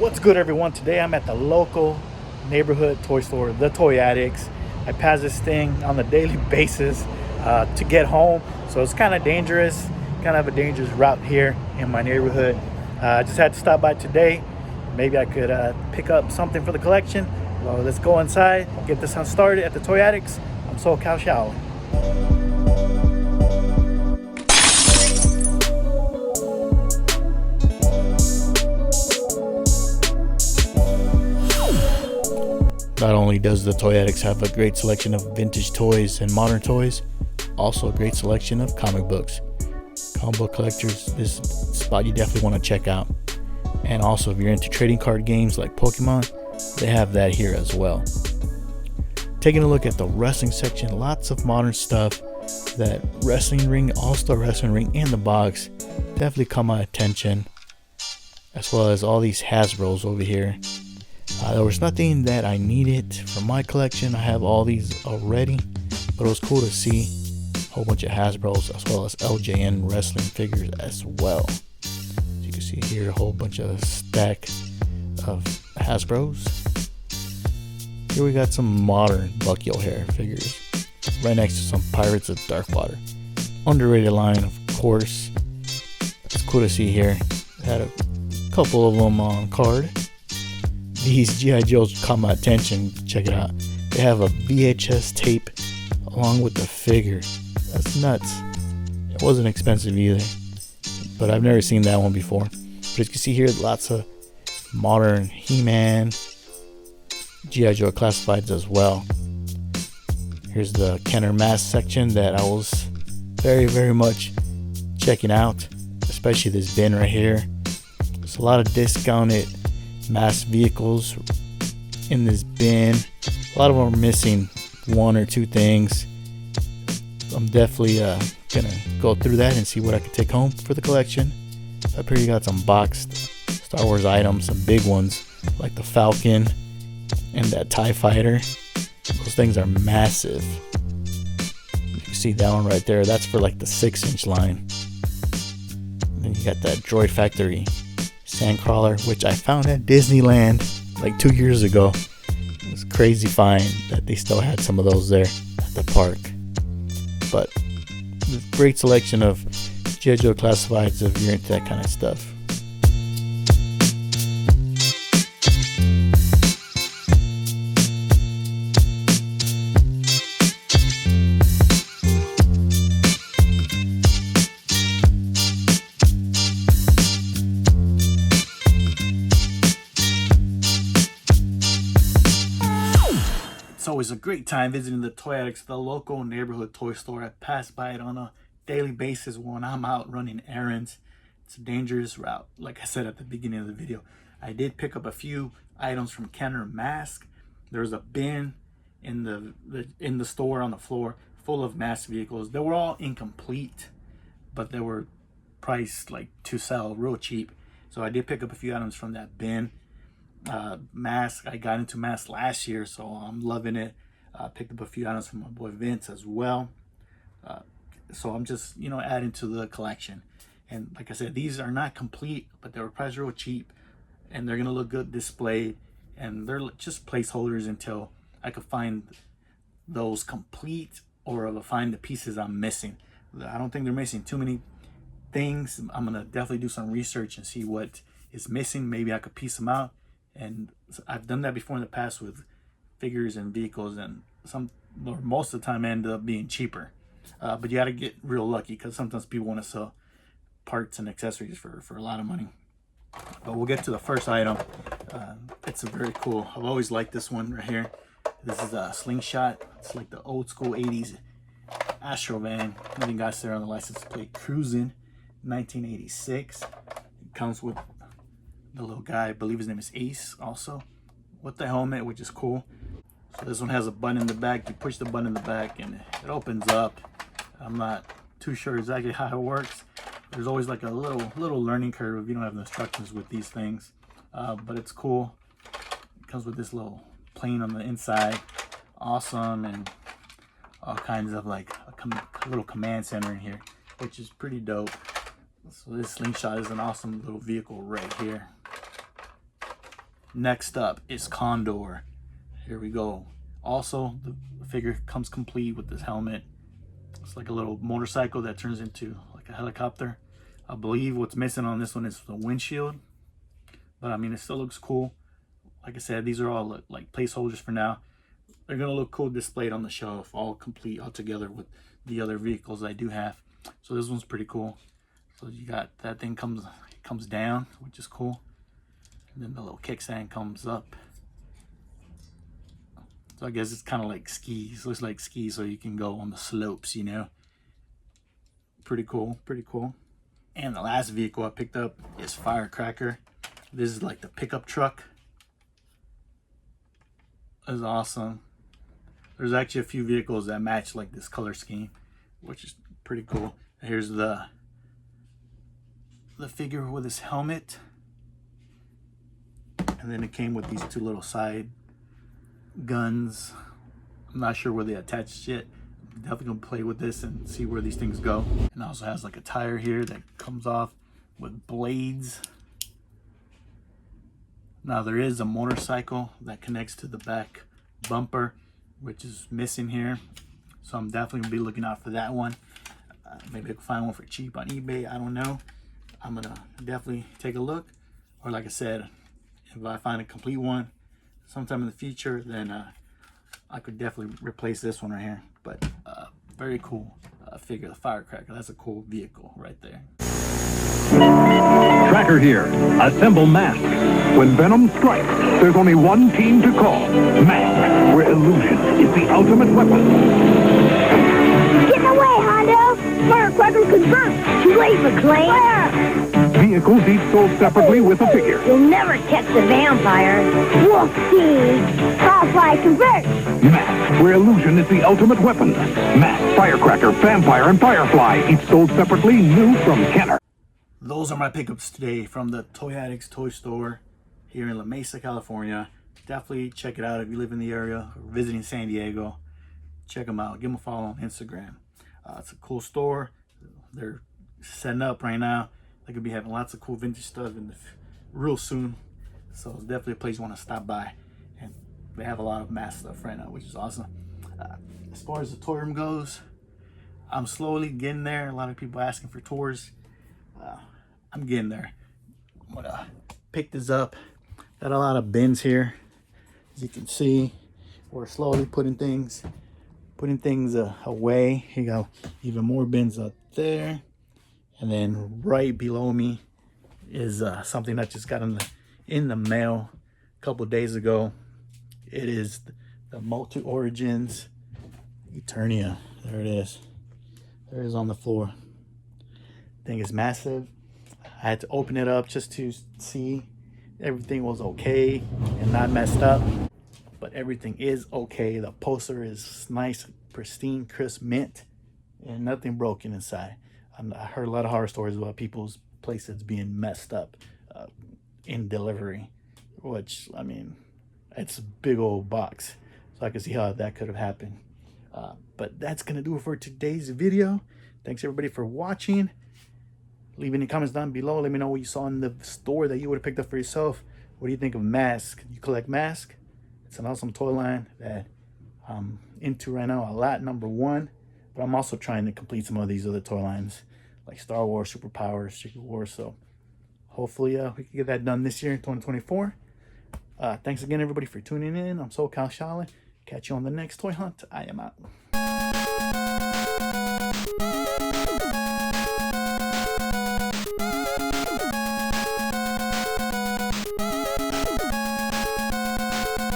What's good, everyone? Today I'm at the local neighborhood toy store, the Toy Addicts. I pass this thing on a daily basis to get home, so it's kind of dangerous, kind of a dangerous route here in my neighborhood. I just had to stop by today. Maybe I could pick up something for the collection. Well, let's go inside, get this one started at the Toy Addicts. I'm SoCal Shaolin. Not only does the Toy Addicts have a great selection of vintage toys and modern toys, also a great selection of comic books. Comic book collectors, this spot you definitely want to check out. And also, if you're into trading card games like Pokemon, they have that here as well. Taking a look at the wrestling section, lots of modern stuff. That wrestling ring, all-star wrestling ring in the box definitely caught my attention, as well as all these Hasbros over here. There was nothing that I needed for my collection. I have all these already, but it was cool to see a whole bunch of Hasbros as well as LJN wrestling figures as well. As you can see here, a whole bunch of stack of Hasbros. Here we got some modern Bucky O'Hare figures right next to some Pirates of Darkwater. Underrated line, of course. It's cool to see here. Had a couple of them on card. These G.I. Joes caught my attention. Check it out. They have a VHS tape along with the figure. That's nuts. It wasn't expensive either, but I've never seen that one before. But as you can see here, lots of modern He-Man, G.I. Joe classifieds as well. Here's the M.A.S.K section that I was very much checking out, especially this bin right here. There's a lot of discounted M.A.S.K vehicles in this bin. A lot of them are missing one or two things. I'm definitely gonna go through that and see what I can take home for the collection. Up here you got some boxed Star Wars items, some big ones like the Falcon and that TIE Fighter. Those things are massive. You can see that one right there. That's for like the 6-inch line. And then you got that Droid Factory Sandcrawler, which I found at Disneyland like 2 years ago. It was crazy find that they still had some of those there at the park. But great selection of G.I. Joe classifieds if you're into that kind of stuff. It's always a great time visiting the Toy Addicts, the local neighborhood toy store. I pass by it on a daily basis when I'm out running errands. It's a dangerous route. Like I said at the beginning of the video, I did pick up a few items from M.A.S.K. There's a bin in the store on the floor full of M.A.S.K vehicles. They were all incomplete, but they were priced like to sell real cheap. So I did pick up a few items from that bin. M.A.S.K, I got into M.A.S.K last year, so I'm loving it. Picked up a few items from my boy Vince as well. So I'm just, adding to the collection. And like I said, these are not complete, but they were priced real cheap, and they're gonna look good displayed. And they're just placeholders until I could find those complete, or if I find the pieces I'm missing. I don't think they're missing too many things. I'm gonna definitely do some research and see what is missing. Maybe I could piece them out. And I've done that before in the past with figures and vehicles, and most of the time end up being cheaper. But you got to get real lucky, because sometimes people want to sell parts and accessories for a lot of money. But we'll get to the first item. It's a very cool. I've always liked this one right here. This is a Slingshot. It's like the old school 80s Astro van. Even got there on the license plate, Cruisin' 1986. It comes with the little guy, I believe his name is Ace, also with the helmet, which is cool. So this one has a button in the back. You push the button in the back and it opens up. I'm not too sure exactly how it works. There's always like a little learning curve if you don't have the instructions with these things, but it's cool. It comes with this little plane on the inside, awesome, and all kinds of like a little command center in here, which is pretty dope. So this Slingshot is an awesome little vehicle right here. Next up is Condor. Here we go. Also, the figure comes complete with this helmet. It's like a little motorcycle that turns into like a helicopter. I believe what's missing on this one is the windshield, but I mean, it still looks cool. Like I said, these are all like placeholders for now. They're gonna look cool displayed on the shelf, all complete, all together with the other vehicles I do have. So this one's pretty cool. So you got that thing comes down, which is cool. And then the little kickstand comes up. So I guess it's kind of like skis. Looks like skis, so you can go on the slopes, you know. Pretty cool, pretty cool. And the last vehicle I picked up is Firecracker. This is like the pickup truck. It's awesome. There's actually a few vehicles that match like this color scheme, which is pretty cool. Here's the figure with his helmet. And then it came with these two little side guns. I'm not sure where they attached it. I'm definitely gonna play with this and see where these things go. And also has like a tire here that comes off with blades. Now there is a motorcycle that connects to the back bumper, which is missing here. So I'm definitely gonna be looking out for that one. Maybe I can find one for cheap on eBay, I don't know. I'm gonna definitely take a look. Or like I said, if I find a complete one sometime in the future, then I could definitely replace this one right here. But very cool figure, the Firecracker. That's a cool vehicle right there. Tracker here. Assemble M.A.S.K. When Venom strikes, there's only one team to call. M.A.S.K, where illusion is the ultimate weapon. Get away, Hondo! Firecracker confirmed! Too late, McLean! Fire! Vehicles each sold separately with a figure. You'll never catch the vampire. We'll see. Firefly convert! M.A.S.K, where illusion is the ultimate weapon. M.A.S.K, Firecracker, Vampire, and Firefly, each sold separately, new from Kenner. Those are my pickups today from the Toy Addicts toy store here in La Mesa, California. Definitely check it out if you live in the area or visiting San Diego. Check them out. Give them a follow on Instagram. It's a cool store. They're setting up right now. They're going to be having lots of cool vintage stuff real soon. So it's definitely a place you want to stop by. And they have a lot of M.A.S.K stuff right now, which is awesome. As far as the toy room goes, I'm slowly getting there. A lot of people asking for tours. I'm getting there. I'm gonna pick this up. Got a lot of bins here. As you can see, we're slowly putting things away. Here you go. Even more bins up there. And then right below me is something that just got in the mail a couple days ago. It is the Multi Origins Eternia. There it is. There it is on the floor. Thing is massive. I had to open it up just to see everything was okay and not messed up, but everything is okay. The poster is nice, pristine, crisp mint, and nothing broken inside. I heard a lot of horror stories about people's places being messed up in delivery, which, I mean, it's a big old box, so I can see how that could have happened. But that's gonna do it for today's video. Thanks everybody for watching. Leave any comments down below. Let me know what you saw in the store that you would have picked up for yourself. What do you think of M.A.S.K? You collect M.A.S.K? It's an awesome toy line that I'm into right now a lot, #1. But I'm also trying to complete some of these other toy lines like Star Wars, Superpowers, Secret Wars. So hopefully we can get that done this year in 2024. Thanks again everybody for tuning in. I'm SoCal Charlotte. Catch you on the next toy hunt. I am out.